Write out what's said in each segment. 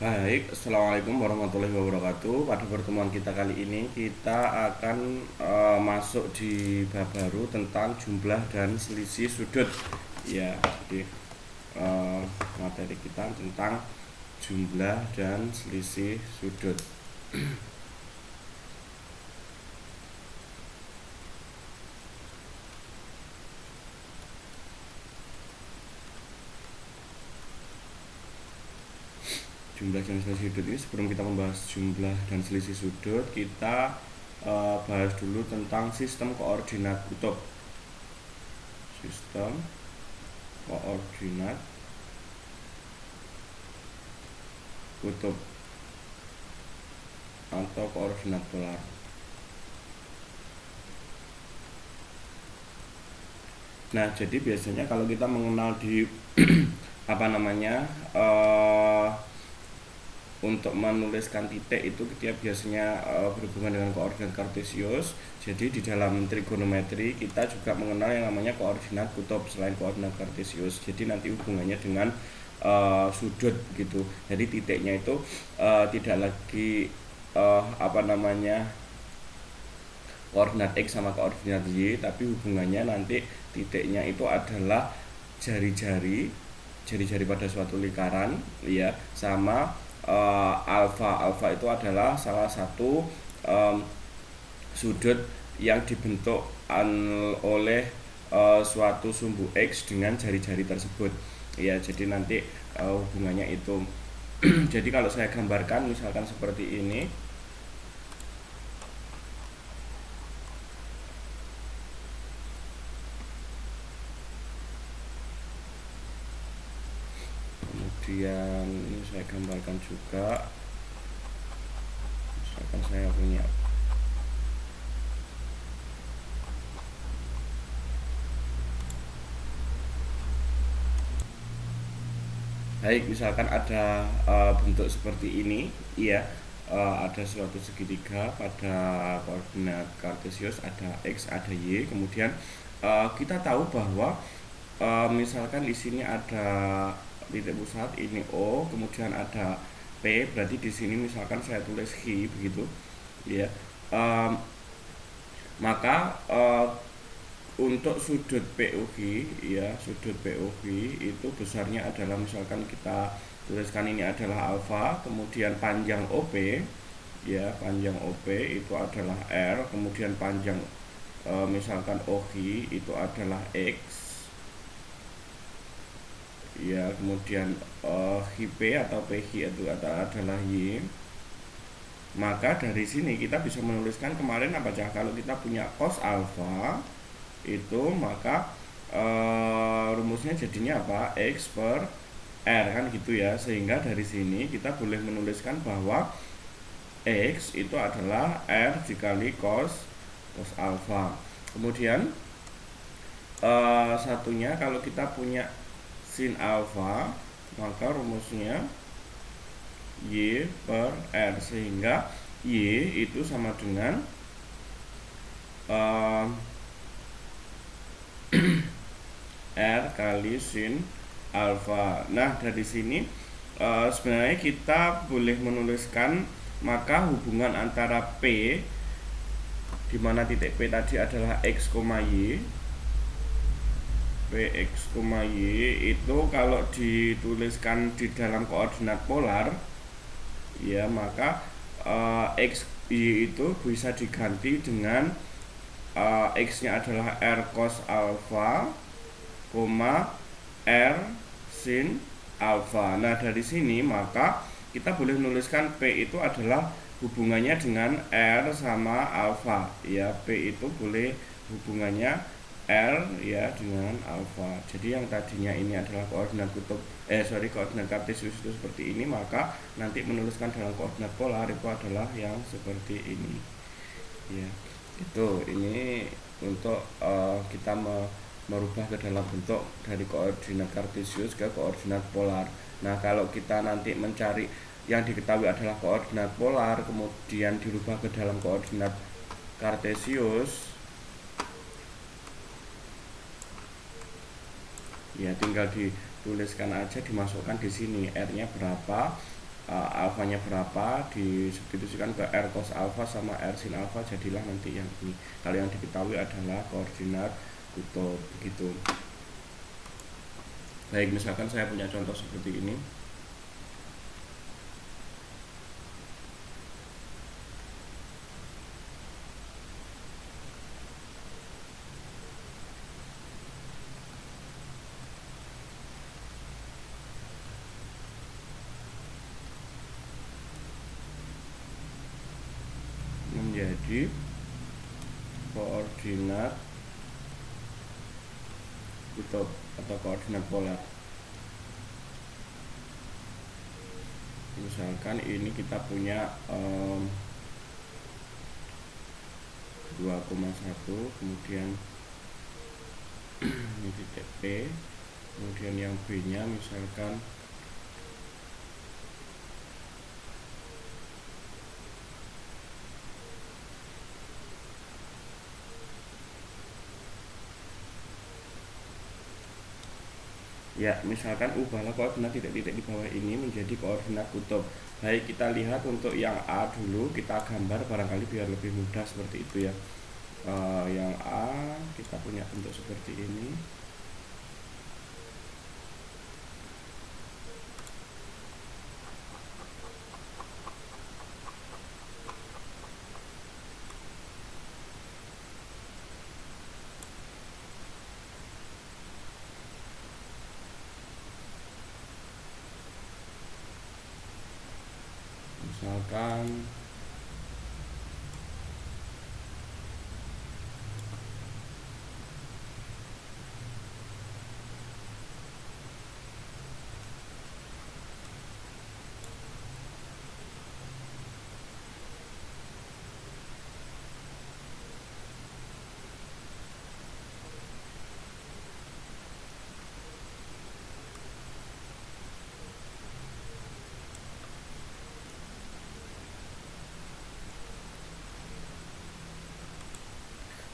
Baik, Assalamualaikum warahmatullahi wabarakatuh. Pada pertemuan kita kali ini kita akan masuk di bab baru tentang jumlah dan selisih sudut. Ya, jadi eh, materi kita tentang jumlah dan selisih sudut. Jumlah dan selisih sudut ini, sebelum kita membahas jumlah dan selisih sudut, kita bahas dulu tentang sistem koordinat kutub. Sistem koordinat kutub atau koordinat polar. Nah, jadi biasanya kalau kita mengenal di apa namanya untuk menuliskan titik itu dia biasanya berhubungan dengan koordinat kartesius. Jadi di dalam trigonometri kita juga mengenal yang namanya koordinat kutub selain koordinat kartesius. Jadi nanti hubungannya dengan sudut gitu. Jadi titiknya itu tidak lagi apa namanya koordinat X sama koordinat Y, tapi hubungannya nanti titiknya itu adalah jari-jari pada suatu lingkaran ya, sama alfa itu adalah salah satu sudut yang dibentuk oleh suatu sumbu X dengan jari-jari tersebut ya. Jadi nanti hubungannya itu jadi kalau saya gambarkan misalkan seperti ini. Kemudian ini saya gambarkan juga, misalkan saya punya misalkan ada bentuk seperti ini ya, ada suatu segitiga pada koordinat kartesius, ada X ada Y. Kemudian kita tahu bahwa misalkan di sini ada titik pusat ini O, kemudian ada P, berarti di sini misalkan saya tulis H begitu ya. Maka untuk sudut POV ya, sudut POV itu besarnya adalah, misalkan kita tuliskan ini adalah alfa, kemudian panjang OP ya, panjang OP itu adalah R, kemudian panjang misalkan OH itu adalah X ya, kemudian HP atau PH itu adalah Y. Maka dari sini kita bisa menuliskan kemarin apa aja, kalau kita punya cos alfa itu maka rumusnya jadinya apa, X per R kan gitu ya. Sehingga dari sini kita boleh menuliskan bahwa X itu adalah R dikali cos alfa. Kemudian satunya, kalau kita punya sin alfa maka rumusnya Y per R, sehingga Y itu sama dengan R kali sin alfa. Nah, dari sini sebenarnya kita boleh menuliskan maka hubungan antara P, di mana titik P tadi adalah X, Y, Px, Y itu kalau dituliskan di dalam koordinat polar ya, maka X, Y itu bisa diganti dengan X nya adalah R cos alfa, R sin alfa. Nah, dari sini maka kita boleh menuliskan P itu adalah hubungannya dengan R sama alfa ya. P itu boleh hubungannya R ya dengan alfa. Jadi yang tadinya ini adalah koordinat kutub koordinat kartesius itu seperti ini, maka nanti menuliskan dalam koordinat polar itu adalah yang seperti ini ya. Itu ini untuk kita merubah ke dalam bentuk dari koordinat kartesius ke koordinat polar. Nah, kalau kita nanti mencari yang diketahui adalah koordinat polar kemudian dirubah ke dalam koordinat kartesius ya, tinggal dituliskan aja, dimasukkan di sini R-nya berapa, alfanya berapa, disubstitusikan ke R cos alfa sama R sin alfa, jadilah nanti yang ini. Kalau yang diketahui adalah koordinat kutub begitu. Baik, misalkan saya punya contoh seperti ini. Menjadi koordinat kutub atau koordinat polar. Misalkan ini kita punya 2,1, kemudian ini titik P, kemudian yang B nya misalkan ya, misalkan ubahlah koordinat titik-titik di bawah ini menjadi koordinat kutub. Baik, kita lihat untuk yang A dulu, kita gambar barangkali biar lebih mudah seperti itu ya. Yang A kita punya bentuk seperti ini. Misalkan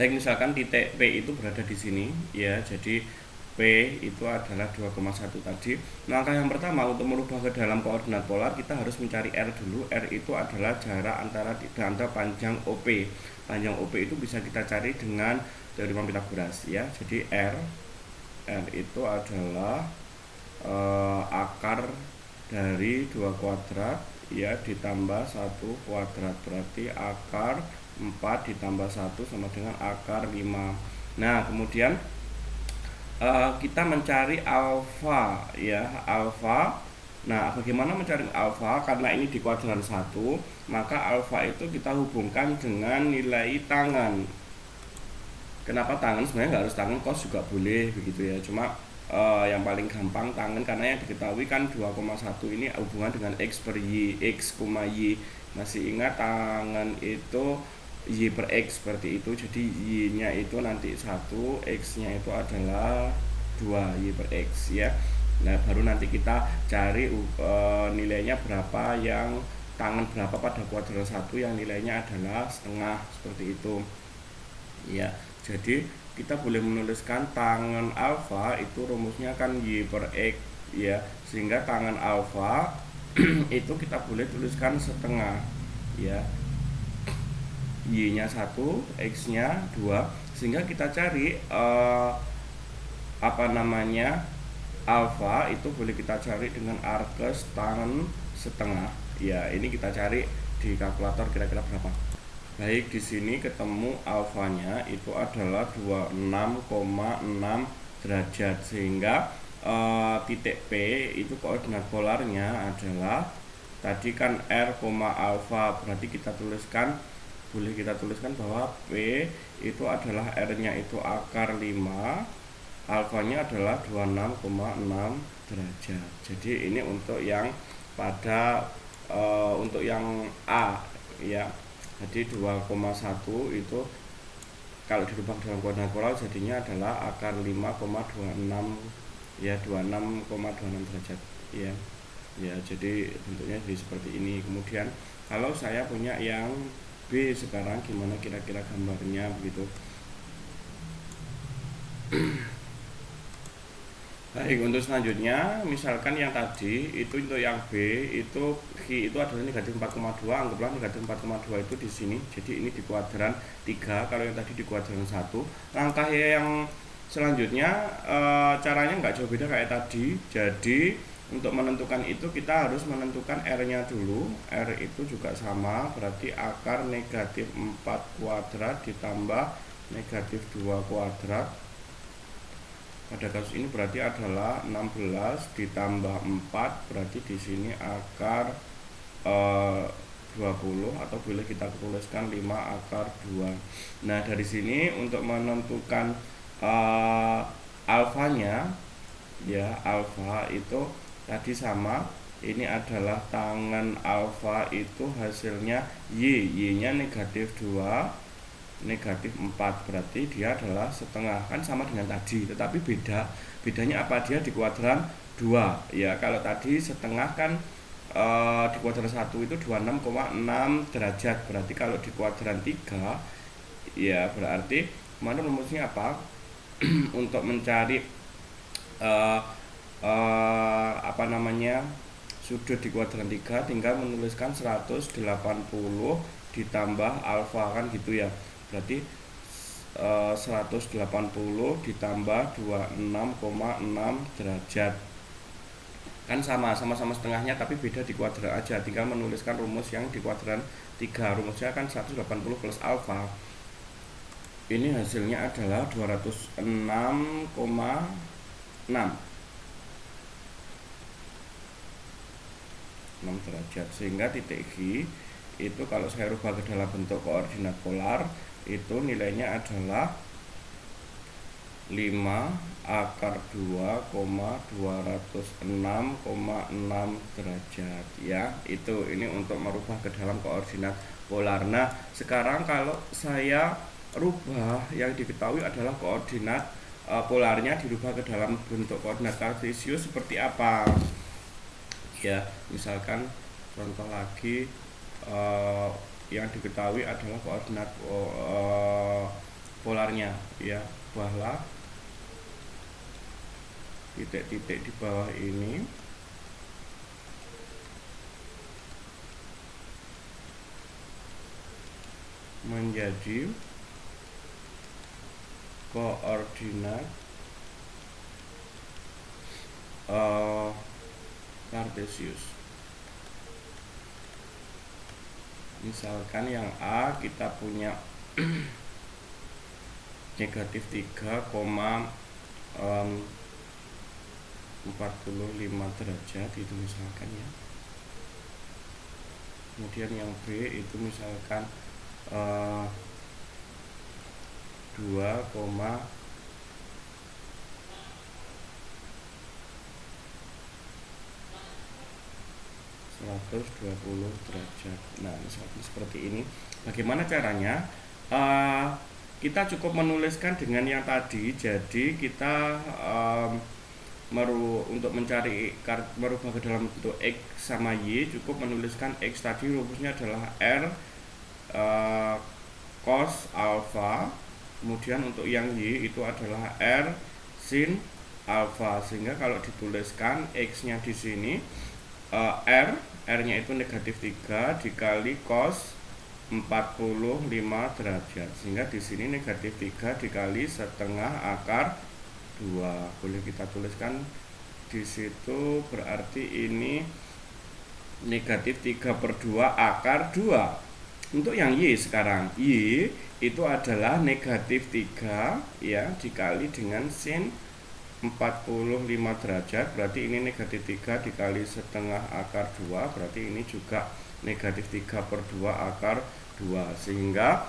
baik, misalkan titik P itu berada di sini ya. Jadi P itu adalah 2,1 tadi. Langkah yang pertama untuk merubah ke dalam koordinat polar, kita harus mencari R dulu. R itu adalah jarak antara panjang OP. Panjang OP itu bisa kita cari dengan teorema Pythagoras ya. Jadi R itu adalah akar dari 2 kuadrat ya ditambah 1 kuadrat, berarti akar 4 ditambah 1 sama dengan akar 5. Nah, kemudian kita mencari alfa ya, alfa. Nah, bagaimana mencari alfa? Karena ini di kuadran 1, maka alfa itu kita hubungkan dengan nilai tangan. Kenapa tangan? Sebenarnya nggak harus tangan, cos juga boleh begitu ya. Cuma yang paling gampang tangan, karena yang diketahui kan 2,1 ini hubungan dengan X per Y, X, Y. Masih ingat tangan itu Y per X seperti itu. Jadi Y nya itu nanti 1, X nya itu adalah 2 Y per X ya. Nah, baru nanti kita cari nilainya berapa, yang tangan berapa pada kuadran 1 yang nilainya adalah setengah, seperti itu ya. Jadi kita boleh menuliskan tangan alfa itu rumusnya kan Y per X ya, sehingga tangan alfa itu kita boleh tuliskan setengah ya, Y nya 1, X nya 2, sehingga kita cari alfa itu boleh kita cari dengan arcus tangan setengah ya. Ini kita cari di kalkulator kira-kira berapa. Baik, di sini ketemu alfanya itu adalah 26,6 derajat, sehingga titik P itu koordinat polarnya adalah tadi kan R, alfa, berarti boleh kita tuliskan bahwa P itu adalah R-nya itu akar 5, alfanya adalah 26,6 derajat. Jadi ini untuk yang untuk yang A ya. Jadi 2,1 itu kalau dirubah dalam koordinat polar jadinya adalah akar 5,26 ya, 26,26 derajat ya. Ya, jadi bentuknya jadi seperti ini. Kemudian kalau saya punya yang B sekarang, gimana kira-kira gambarnya begitu. Baik, untuk selanjutnya, misalkan yang tadi itu untuk yang B itu Q itu adalah negatif 4,2, anggaplah negatif 4,2 itu di sini. Jadi ini di kuadran 3, kalau yang tadi di kuadran 1. Langkah yang selanjutnya caranya nggak jauh beda kayak tadi. Jadi untuk menentukan itu kita harus menentukan R-nya dulu. R itu juga sama, berarti akar negatif 4 kuadrat ditambah negatif 2 kuadrat. Pada kasus ini berarti adalah 16 ditambah 4, berarti di sini akar 20, atau boleh kita tuliskan 5 akar 2. Nah, dari sini untuk menentukan alfanya, ya, alfa itu tadi sama. Ini adalah tangan alfa itu hasilnya Y-nya negatif 2, negatif 4, berarti dia adalah setengah, kan sama dengan tadi, tetapi bedanya apa, dia di kuadran 2 ya. Kalau tadi setengah kan di kuadran 1 itu 26,6 derajat, berarti kalau di kuadran 3 ya berarti mana rumusnya apa untuk mencari apa namanya sudut di kuadran 3, tinggal menuliskan 180 ditambah alfa, kan gitu ya. Berarti 180 ditambah 26,6 derajat, kan sama-sama setengahnya tapi beda di kuadran aja. Tinggal menuliskan rumus yang di kuadran 3. Rumusnya kan 180 plus alfa. Ini hasilnya adalah 206,6 derajat, sehingga titik G itu kalau saya rubah ke dalam bentuk koordinat polar itu nilainya adalah 5 akar 2,206,6 derajat ya. Ini untuk merubah ke dalam koordinat polar. Nah, sekarang kalau saya rubah, yang diketahui adalah koordinat polarnya dirubah ke dalam bentuk koordinat kartesius seperti apa ya. Misalkan contoh lagi, yang diketahui adalah koordinat polarnya ya, bahwa titik-titik di bawah ini menjadi koordinat kartesius. Misalkan yang A kita punya negatif 3,45 derajat itu misalkan ya. Kemudian yang B itu misalkan 2,120 derajat. Nah, misalkan seperti ini. Bagaimana caranya? Kita cukup menuliskan dengan yang tadi. Jadi kita untuk mencari merubah ke dalam bentuk X sama Y, cukup menuliskan X tadi rumusnya adalah R cos alpha, kemudian untuk yang Y itu adalah R sin alpha, sehingga kalau dituliskan X nya di sini R nya itu negatif 3 dikali cos 45 derajat, sehingga di sini negatif 3 dikali setengah akar 2. Boleh kita tuliskan di situ, berarti ini negatif 3/2 akar 2. Untuk yang Y sekarang, Y itu adalah negatif 3 ya dikali dengan sin 45 derajat, berarti ini negatif 3 dikali setengah akar 2, berarti ini juga negatif 3/2 akar 2, sehingga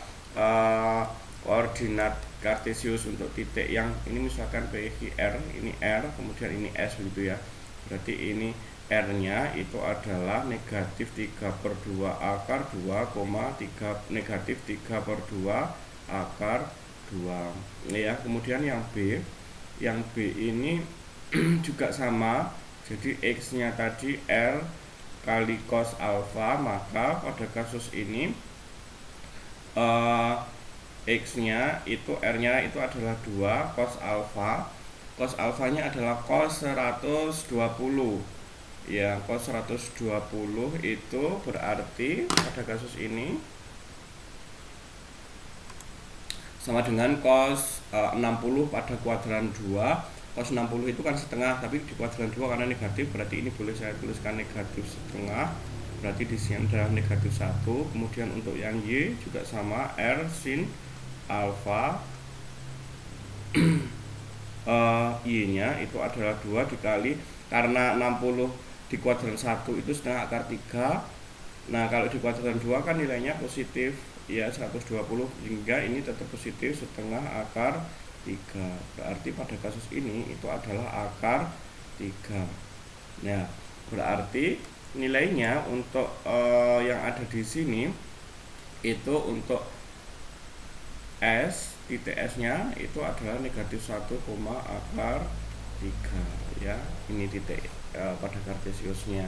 koordinat kartesius untuk titik yang ini misalkan PQ R, ini R, kemudian ini S begitu ya. Berarti ini R nya itu adalah negatif 3/2 akar 2, negatif 3/2 akar 2 ya. Kemudian yang B ini juga sama, jadi X nya tadi R kali cos alpha, maka pada kasus ini X nya itu R nya itu adalah 2 cos alpha cos alfanya adalah cos 120 ya. Cos 120 itu berarti pada kasus ini sama dengan cos 60 pada kuadran 2. Cos 60 itu kan setengah, tapi di kuadran 2 karena negatif, berarti ini boleh saya tuliskan negatif setengah, berarti di sini adalah negatif 1. Kemudian untuk yang Y juga sama, R sin alfa Y nya itu adalah 2 dikali, karena 60 di kuadran 1 itu setengah akar 3. Nah kalau di kuadran 2 kan nilainya positif ya, 120, hingga ini tetap positif setengah akar 3. Berarti pada kasus ini itu adalah akar 3. Nah berarti nilainya untuk yang ada di sini itu untuk S, titik S nya itu adalah negatif 1, akar 3 ya. Ini titik pada kartesiusnya.